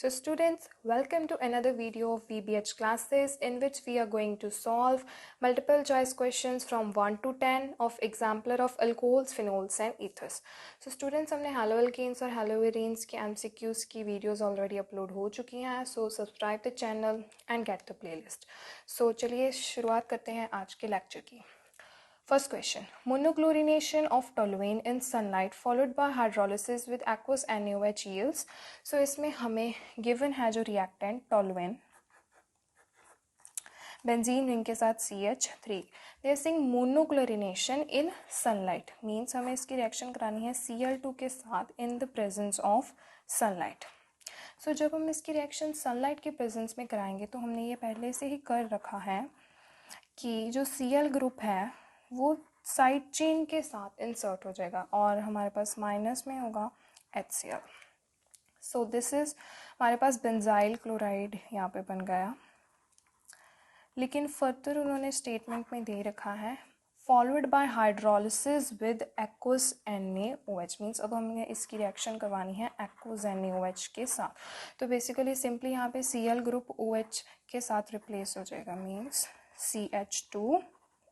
So students, welcome to another video of VBH classes in which we are going to solve multiple choice questions from 1 to 10 of exemplar of alcohols, phenols and ethers. So students, हमने haloalkanes और haloarenes के MCQs की videos already upload हो चुकी हैं. So subscribe the channel and get the playlist. So चलिए शुरुआत करते हैं आज के lecture की. First question, monochlorination of toluene in sunlight followed by hydrolysis with aqueous NaOH yields. So इसमें हमें given है जो reactant toluene, benzene ring के साथ CH3. They are saying monochlorination in sunlight means हमें इसकी reaction करानी है Cl2 के साथ in the presence of sunlight. So जब हम इसकी reaction sunlight के presence में कराएंगे तो हमने ये पहले से ही कर रखा है कि जो Cl ग्रुप है वो साइड चेन के साथ इंसर्ट हो जाएगा और हमारे पास माइनस में होगा HCl. सो दिस इज हमारे पास बेंजाइल क्लोराइड यहाँ पे बन गया. लेकिन फर्दर उन्होंने स्टेटमेंट में दे रखा है followed by hydrolysis with aqueous NaOH means अब हमने इसकी रिएक्शन करवानी है एक्वस NaOH के साथ. तो बेसिकली सिंपली यहाँ पे Cl ग्रुप OH के साथ रिप्लेस हो जाएगा मीन्स CH2OH.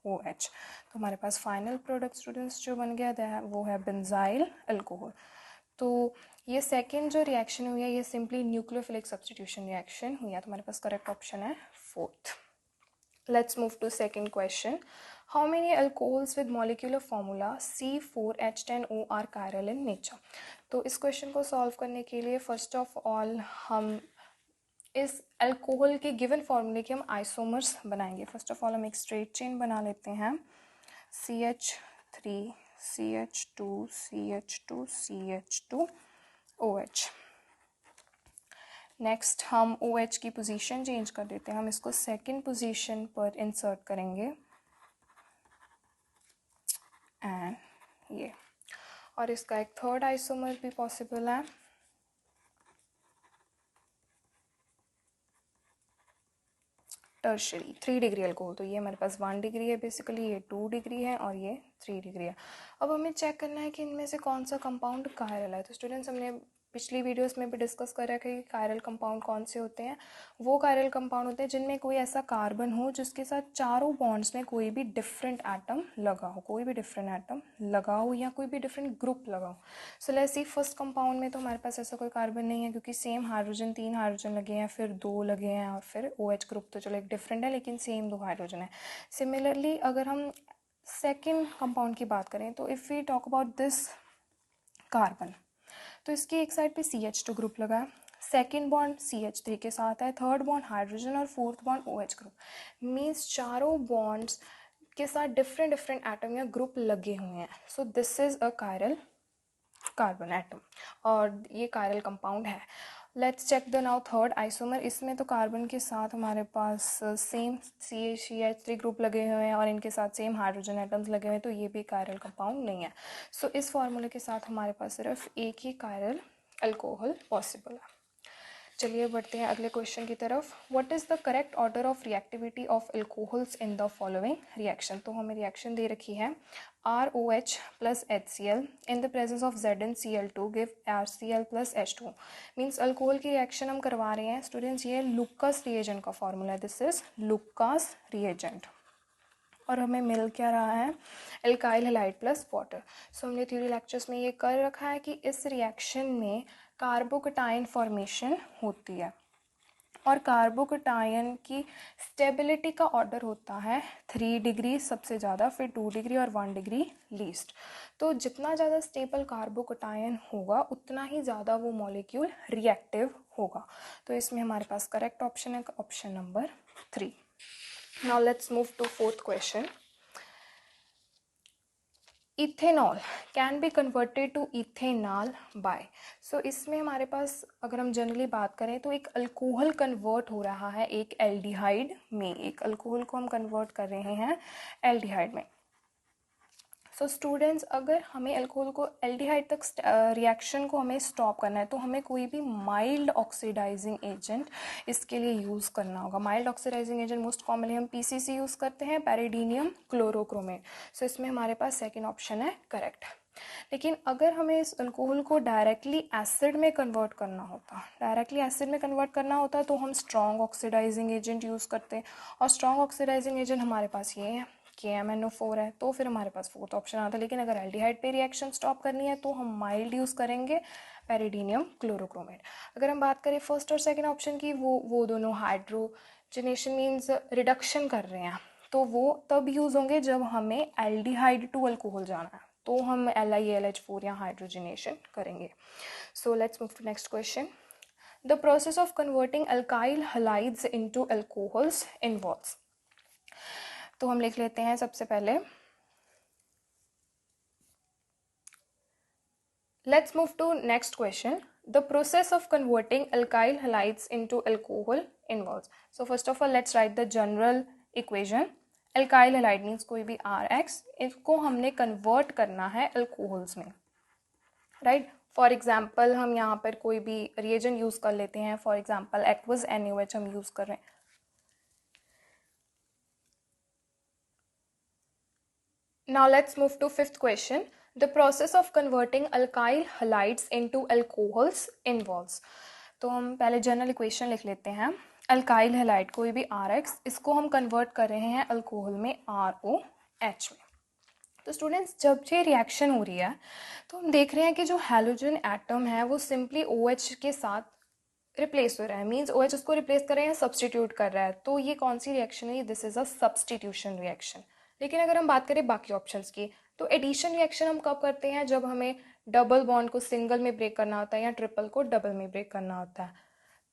तो हमारे पास फाइनल प्रोडक्ट स्टूडेंट्स जो बन गया वो है बेंजाइल अल्कोहल. तो ये सेकंड जो रिएक्शन हुई है ये सिंपली न्यूक्लियोफिलिक सब्स्टिट्यूशन रिएक्शन हुई है. तो हमारे पास करेक्ट ऑप्शन है fourth. Let's move to second question. How many alcohols with molecular formula C4H10O are chiral in nature. तो इस क्वेश्चन को सॉल्व करने के लिए फर्स्ट ऑफ ऑल हम इस अल्कोहल के गिवन फॉर्मूले के हम आइसोमर्स बनाएंगे. फर्स्ट ऑफ ऑल हम एक स्ट्रेट चेन बना लेते हैं CH3 CH2 CH2 CH2OH. Next हम OH की पोजीशन चेंज कर देते हैं. हम इसको सेकंड पोजीशन पर इंसर्ट करेंगे एंड ये, और इसका एक थर्ड आइसोमर भी पॉसिबल है. Tertiary 3 degree alcohol. तो ये हमारे पास 1 डिग्री है बेसिकली, ये 2 डिग्री है और ये 3 डिग्री है. अब हमें चेक करना है कि इनमें से कौन सा कंपाउंड कायरल है. तो स्टूडेंट्स हमने पिछली वीडियोस में भी डिस्कस कर रखा है कि कायरल कंपाउंड कौन से होते हैं. वो कायरल कंपाउंड होते हैं जिनमें कोई ऐसा कार्बन हो जिसके साथ चारों बॉन्ड्स में कोई भी डिफरेंट एटम लगा हो, कोई भी डिफरेंट एटम लगा हो या कोई भी डिफरेंट ग्रुप लगा हो. So let's see first compound में तो हमारे पास ऐसा कोई कार्बन नहीं है क्योंकि सेम हाइड्रोजन 3 हाइड्रोजन लगे हैं, फिर 2 लगे हैं और फिर OH ग्रुप तो चलो एक डिफरेंट है लेकिन सेम 2 हाइड्रोजन है. सिमिलरली अगर हम सेकेंड कंपाउंड की बात करें तो if we talk about this carbon, तो इसकी एक साइड पे CH2 ग्रुप लगा है, सेकेंड बॉन्ड CH3 के साथ है, थर्ड बॉन्ड हाइड्रोजन और fourth bond OH group. Means चारों बॉन्ड्स के साथ डिफरेंट डिफरेंट एटम या ग्रुप लगे हुए हैं. So this is a chiral carbon atom और ये कायरल कंपाउंड है. Let's check the now third isomer. इसमें तो कार्बन के साथ हमारे पास सेम CH3 ग्रुप लगे हुए हैं और इनके साथ सेम हाइड्रोजन एटम्स लगे हुए हैं, तो ये भी कायरल कंपाउंड नहीं है. सो इस फॉर्मूले के साथ हमारे पास सिर्फ एक ही कायरल अल्कोहल पॉसिबल है. चलिए बढ़ते हैं अगले क्वेश्चन की तरफ. What is the correct order of reactivity of alcohols in the following reaction. तो हमें रिएक्शन दे रखी है ROH plus HCl in the presence of ZnCl2 give RCl plus H2. Means alcohol की रिएक्शन हम करवा रहे हैं स्टूडेंट्स. ये लुकास रिएजेंट का फॉर्मूला है. दिस इज लुकास रिएजेंट और हमें मिल क्या रहा है एल्काइल हैलाइड प्लस वाटर. सो हमने थ्योरी लेक्चर्स में ये कर रखा है कि इस रिएक्शन में कार्बोकटायन फॉर्मेशन होती है और कार्बोकटायन की स्टेबिलिटी का ऑर्डर होता है 3 डिग्री सबसे ज़्यादा, फिर 2 डिग्री और 1 डिग्री लीस्ट. तो जितना ज़्यादा स्टेबल कार्बोकटायन होगा उतना ही ज़्यादा वो मॉलिक्यूल रिएक्टिव होगा. तो इसमें हमारे पास करेक्ट ऑप्शन है option number 3. Now let's move to fourth question. Ethanol can be converted to ethanol by. सो इसमें हमारे पास अगर हम जनरली बात करें तो एक अल्कोहल कन्वर्ट हो रहा है एक एल्डिहाइड में. एक अल्कोहल को हम कन्वर्ट कर रहे हैं एल्डिहाइड में. सो स्टूडेंट्स अगर हमें अल्कोहल को एल्डिहाइड तक रिएक्शन को हमें स्टॉप करना है तो हमें कोई भी माइल्ड ऑक्सीडाइजिंग एजेंट इसके लिए यूज़ करना होगा. Mild oxidizing agent most commonly हम PCC यूज़ करते हैं, पैरिडीनियम क्लोरोक्रोमेट. सो इसमें हमारे पास सेकेंड ऑप्शन है करेक्ट. लेकिन अगर हमें इस अल्कोहल को डायरेक्टली एसिड में कन्वर्ट करना होता तो हम स्ट्रॉन्ग ऑक्सीडाइजिंग एजेंट यूज़ करते, और स्ट्रॉन्ग ऑक्सीडाइजिंग एजेंट हमारे पास ये है KMnO4 है, तो फिर हमारे पास फोर्थ ऑप्शन आता है। लेकिन अगर एल्डिहाइड पे रिएक्शन स्टॉप करनी है तो हम माइल्ड यूज़ करेंगे, पैरिडीनियम क्लोरोक्रोमेट। अगर हम बात करें फर्स्ट और सेकंड ऑप्शन की, वो दोनों हाइड्रोजनेशन मीन्स रिडक्शन कर रहे हैं, तो वो तब यूज़ होंगे जब हमें एल्डिहाइड टू अल्कोहल जाना है, तो हम LiAlH4 या हाइड्रोजनेशन करेंगे। So let's move to next question. The process of converting alkyl halides into alcohols involves. तो हम लिख लेते हैं सबसे पहले, let's move to next question. The process of converting alkyl halides into alcohol involves. So first of all let's write the general equation. Alkyl halide means कोई भी RX, इसको हमने कन्वर्ट करना है अल्कोहल्स में, राइट। फॉर एग्जाम्पल हम यहाँ पर कोई भी रिएजेंट यूज़ कर लेते हैं, फॉर एग्जाम्पल एक्वस NaOH हम यूज़ कर रहे हैं। Now let's move to fifth question. The process of converting alkyl halides into alcohols involves. तो हम पहले जनरल इक्वेशन लिख लेते हैं। अल्काइल हैलाइड कोई भी RX, इसको हम कन्वर्ट कर रहे हैं अल्कोहल में ROH में। तो स्टूडेंट्स जब ये रिएक्शन हो रही है तो हम देख रहे हैं कि जो हैलोजन एटम है वो सिंपली OH के साथ रिप्लेस हो रहा है, मीन्स OH उसको रिप्लेस कर रहे हैं, सब्सटीट्यूट कर रहा है। तो ये कौन सी रिएक्शन है? This is a substitution reaction. लेकिन अगर हम बात करें बाकी ऑप्शंस की, तो एडिशन रिएक्शन हम कब करते हैं? जब हमें डबल बॉन्ड को सिंगल में ब्रेक करना होता है या ट्रिपल को डबल में ब्रेक करना होता है।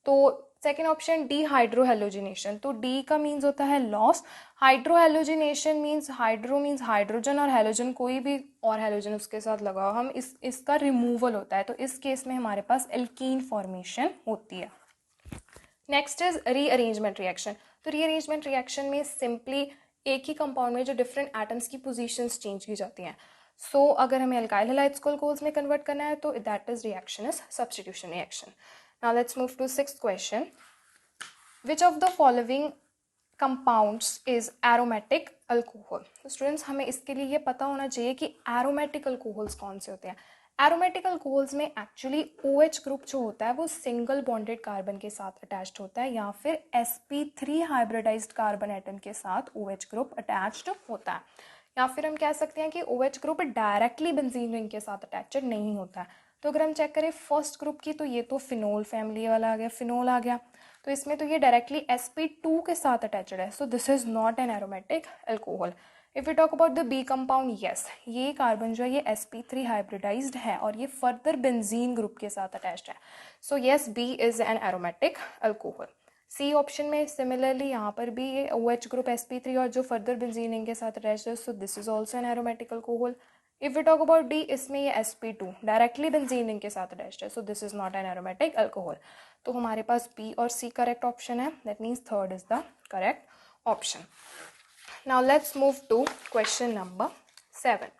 तो सेकेंड ऑप्शन डी हाइड्रोहेलोजिनेशन, तो डी का मीन्स होता है लॉस। हाइड्रोहेलोजिनेशन मीन्स हाइड्रोजन और हेलोजन, कोई भी और हेलोजन उसके साथ लगाओ हम, इसका रिमूवल होता है। तो इस केस में हमारे पास एल्कीन फॉर्मेशन होती है। Next is rearrangement reaction. तो रीअरेंजमेंट रिएक्शन में सिंपली एक ही कंपाउंड में जो डिफरेंट एटम्स की पोजीशंस चेंज की जाती हैं। सो अगर हमें अल्काइल हैलाइड्स को अल्कोहल्स में कन्वर्ट करना है तो that is reaction is substitution reaction. Now let's move to sixth question. Which of the following compounds is aromatic alcohol. तो स्टूडेंट्स हमें इसके लिए ये पता होना चाहिए कि एरोमेटिक अल्कोहल्स कौन से होते हैं। एरोमेटिक अल्कोहल्स में एक्चुअली OH ग्रुप जो होता है वो सिंगल बॉन्डेड कार्बन के साथ अटैच्ड होता है, या फिर sp3 हाइब्रिडाइज्ड कार्बन एटम के साथ OH ग्रुप अटैच्ड होता है, या फिर हम कह सकते हैं कि OH group directly benzene ring के साथ अटैच्ड नहीं होता है। तो अगर हम चेक करें फर्स्ट ग्रुप की, तो ये तो फिनोल फैमिली वाला आ गया, फिनोल आ गया, तो इसमें तो ये डायरेक्टली sp2 के साथ अटैच्ड है, so this is not an aromatic alcohol. If you talk about the B compound, yes, ये कार्बन जो है ये sp3 हाइब्रिडाइज्ड है और ये फर्दर बेंजीन ग्रुप के साथ अटैच्ड है, so yes B is an aromatic alcohol. C option में सिमिलरली यहाँ पर भी ये OH ग्रुप sp3 और जो फर्दर बेंजीन रिंग के साथ अटैच्ड है, so this is also an aromatic alcohol. If you talk about D, इसमें ये sp2 डायरेक्टली बेंजीन रिंग के साथ अटैच्ड है, so this is not an aromatic alcohol. तो हमारे पास बी और सी करेक्ट ऑप्शन है, that means third is the correct option. Now let's move to question number 7.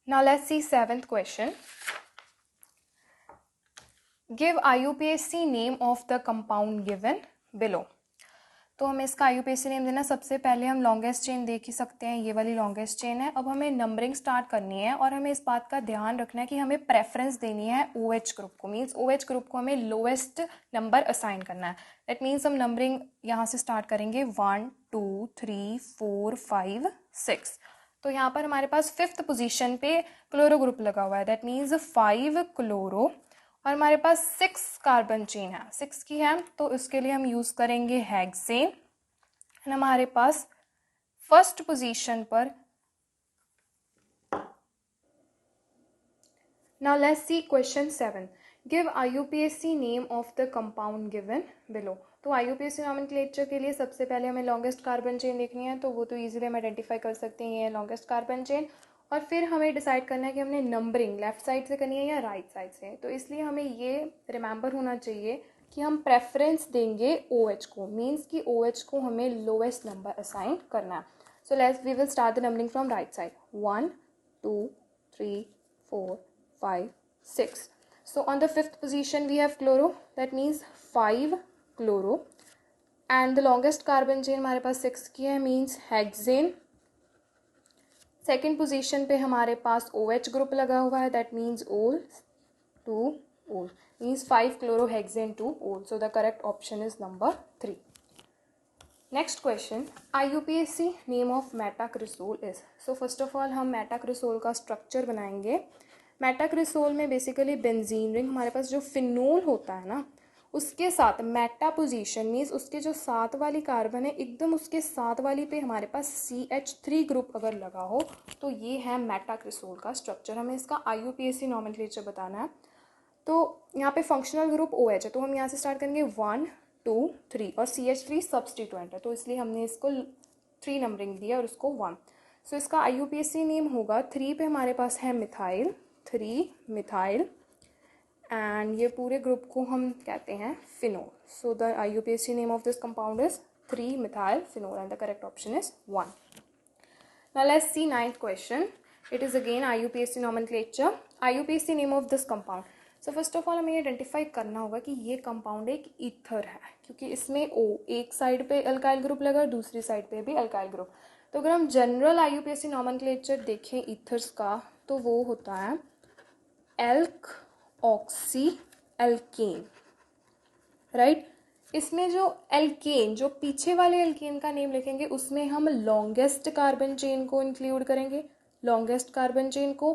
Now let's see seventh question. Give IUPAC name of the compound given below. तो हमें इसका IUPAC name देना, सबसे पहले हम longest chain देख ही सकते हैं, ये वाली लॉन्गेस्ट चेन है। अब हमें नंबरिंग स्टार्ट करनी है और हमें इस बात का ध्यान रखना है कि हमें प्रेफरेंस देनी है OH ग्रुप को, मीन्स OH ग्रुप को हमें लोएस्ट नंबर असाइन करना है। दैट मीन्स हम नंबरिंग यहाँ से स्टार्ट करेंगे 1 2 3 4 5 6। तो यहाँ पर हमारे पास फिफ्थ पोजीशन पे क्लोरो ग्रुप लगा हुआ है, दैट मीन्स 5 क्लोरो, और हमारे पास 6 कार्बन चेन है, 6 की है, तो इसके लिए हम यूज़ करेंगे हेक्सेन। एंड हमारे पास फर्स्ट पोजीशन पर, now let's see question 7, give IUPAC name of the compound given below. तो IUPAC नॉमेनक्लेचर के लिए सबसे पहले हमें लॉन्गेस्ट कार्बन चेन देखनी है, तो वो तो इजीली हम आइडेंटिफाई कर सकते हैं, ये लॉन्गेस्ट कार्बन चेन। और फिर हमें डिसाइड करना है कि हमने नंबरिंग लेफ्ट साइड से करनी है या राइट साइड से, तो इसलिए हमें ये रिमेंबर होना चाहिए कि हम प्रेफरेंस देंगे OH को, मीन्स कि OH को हमें लोएस्ट नंबर असाइन करना है। So let's we will start the numbering from right side, 1 2 3 4 5 6. So on the fifth position we have chloro, that means 5 chloro, and the longest carbon chain हमारे पास 6 की है, means hexane, second position पे हमारे पास OH group लगा हुआ है, that means ol to ol, means 5 chlorohexane to ol. So the correct option is number 3. Next question, IUPAC name of metacresol is. So first of all हम metacresol का structure बनाएंगे. Metacresol में basically benzene ring, हमारे पास जो phenol होता है ना, उसके साथ मेटा पोजीशन मीन्स उसके जो साथ वाली कार्बन है एकदम उसके साथ वाली पे हमारे पास CH3 ग्रुप अगर लगा हो तो ये है मेटाक्रिसोल का स्ट्रक्चर. हमें इसका IUPAC नॉमेनक्लेचर बताना है. तो यहाँ पे फंक्शनल ग्रुप OH है, तो हम यहाँ से स्टार्ट करेंगे 1 2 3 और CH3 सब्सटीट्यूएंट है, तो इसलिए हमने इसको 3 नंबरिंग दिया और उसको 1. सो इसका IUPAC नेम होगा 3 पे हमारे पास है मिथाइल, 3 मिथाइल, एंड ये पूरे ग्रुप को हम कहते हैं phenol. So the IUPAC name of this compound is 3 methyl phenol and the correct option is 1. Now let's see ninth question. It is again IUPAC nomenclature. IUPAC name of this compound. So first of all हमें identify करना होगा कि ये compound एक ether है, क्योंकि इसमें O एक साइड पे अल्काइल ग्रुप लगा और दूसरी साइड पे भी अल्काइल ग्रुप. तो अगर हम जनरल IUPAC नॉमेनक्लेचर देखें ईथर्स का तो वो होता है एल्क ऑक्सी एल्केन, राइट. इसमें जो एल्केन, जो पीछे वाले एल्केन का नेम लिखेंगे उसमें हम लॉन्गेस्ट कार्बन चेन को इंक्लूड करेंगे, लॉन्गेस्ट कार्बन चेन को,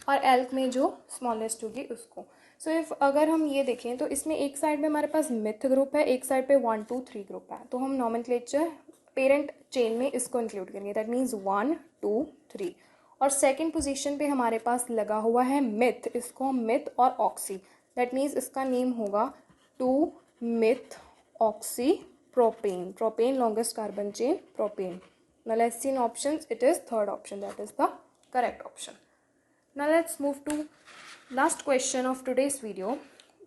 और एल्क में जो स्मॉलेस्ट होगी उसको. सो इफ अगर हम ये देखें तो इसमें एक साइड में हमारे पास मिथ ग्रुप है, एक साइड पे 1 2 3 ग्रुप है, तो हम नॉमेनक्लेचर पेरेंट चेन में इसको इंक्लूड करेंगे, दैट मीन्स 1 2 3. और सेकेंड पोजीशन पे हमारे पास लगा हुआ है मिथ, इसको हम मिथ और ऑक्सी, दैट मीन्स इसका नेम होगा 2 myth oxy propane. Propane longest carbon chain propane. Now let's see in options. It is third option, that is the correct option. Now let's move to last question of today's video.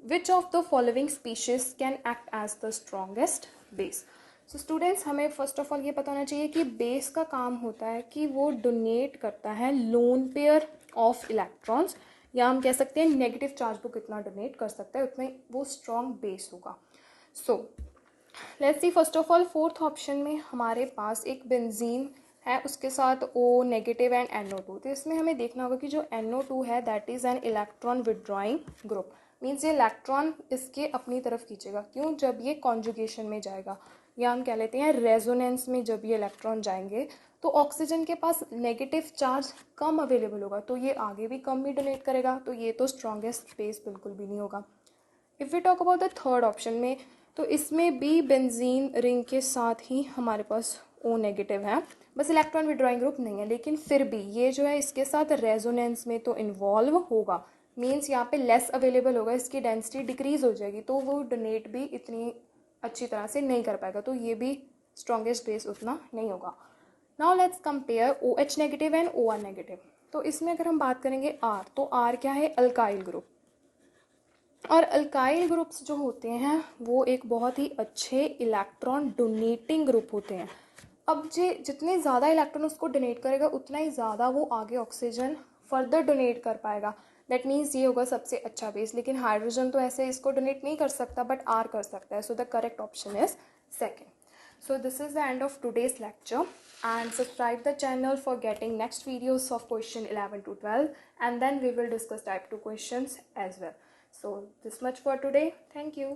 Which of the following species can act as the strongest base? So students, हमें first of all ये पता होना चाहिए कि base का काम होता है कि वो donate करता है lone pair of electrons, या हम कह सकते हैं नेगेटिव चार्ज को कितना डोनेट कर सकता है उतना वो स्ट्रॉन्ग बेस होगा. So let's see first of all fourth option में हमारे पास एक बेंजीन है, उसके साथ O नेगेटिव एंड NO2. तो इसमें हमें देखना होगा कि जो NO2 है that is an electron withdrawing group, means ये इलेक्ट्रॉन इसके अपनी तरफ खींचेगा. क्यों? जब ये कॉन्जुगेशन में जाएगा, या हम कह लेते हैं रेजोनेंस में जब ये इलेक्ट्रॉन जाएंगे तो ऑक्सीजन के पास नेगेटिव चार्ज कम अवेलेबल होगा, तो ये आगे भी कम ही डोनेट करेगा, तो ये तो स्ट्रॉन्गेस्ट बेस बिल्कुल भी नहीं होगा. If we talk about the third option में, तो इसमें भी बेंजीन रिंग के साथ ही हमारे पास O नेगेटिव है, बस इलेक्ट्रॉन विड्रॉइंग ग्रुप नहीं है, लेकिन फिर भी ये जो है इसके साथ रेजोनेंस में तो इन्वॉल्व होगा, मीन्स यहाँ पे लेस अवेलेबल होगा, इसकी डेंसिटी डिक्रीज हो जाएगी, तो वो डोनेट भी इतनी अच्छी तरह से नहीं कर पाएगा, तो ये भी स्ट्रॉन्गेस्ट बेस उतना नहीं होगा. Now let's compare OH negative and OR negative. तो इसमें अगर हम बात करेंगे R, तो R क्या है? Alkyl group. और अल्काइल ग्रुप्स जो होते हैं वो एक बहुत ही अच्छे इलेक्ट्रॉन डोनेटिंग ग्रुप होते हैं. अब जितने ज़्यादा इलेक्ट्रॉन उसको डोनेट करेगा उतना ही ज़्यादा वो आगे ऑक्सीजन फर्दर डोनेट कर पाएगा, दैट मीन्स ये होगा सबसे अच्छा बेस. लेकिन हाइड्रोजन तो ऐसे इसको डोनेट नहीं कर सकता, बट R कर सकता है. सो the correct option is second. So this is the end of today's lecture, and subscribe the channel for getting next videos of question 11 to 12, and then we will discuss type 2 questions as well. So this much for today. Thank you.